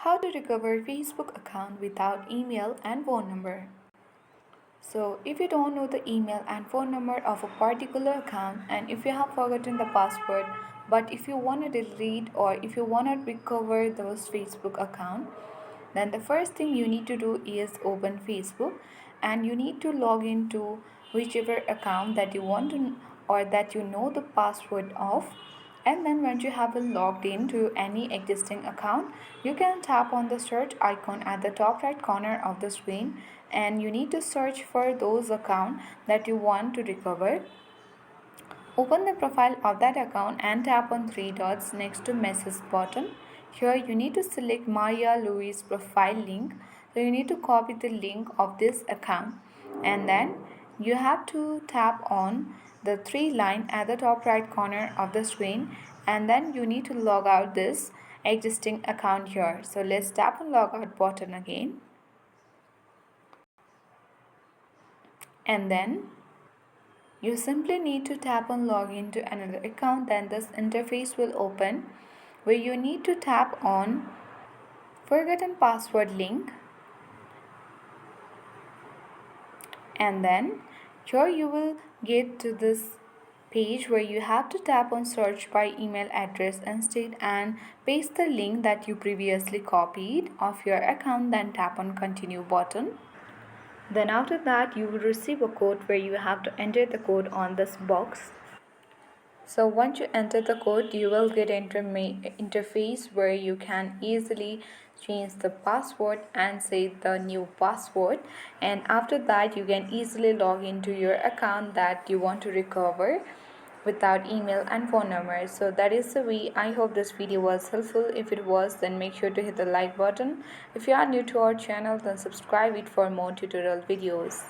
How to recover Facebook account without email and phone number. So if you don't know the email and phone number of a particular account, and if you have forgotten the password, but if you want to delete or if you want to recover those Facebook account, then the first thing you need to do is open Facebook, and you need to log into whichever account that you want to or that you know the password of. And then once you have logged into any existing account, you can tap on the search icon at the top right corner of the screen, and you need to search for those accounts that you want to recover. Open the profile of that account and tap on three dots next to message button. Here you need to select Maria Louise profile link. So you need to copy the link of this account, and then you have to tap on the three line at the top right corner of the screen, and then you need to log out this existing account here. So let's tap on log out button again, and then you simply need to tap on login to another account. Then this interface will open where you need to tap on forgotten password link, and then here you will get to this page where you have to tap on search by email address instead and paste the link that you previously copied of your account. Then tap on continue button. Then after that you will receive a code where you have to enter the code on this box. So once you enter the code, you will get interface where you can easily change the password and set the new password, and after that you can easily log into your account that you want to recover without email and phone number. So that is the way. I hope this video was helpful. If it was, then make sure to hit the like button. If you are new to our channel, then subscribe it for more tutorial videos.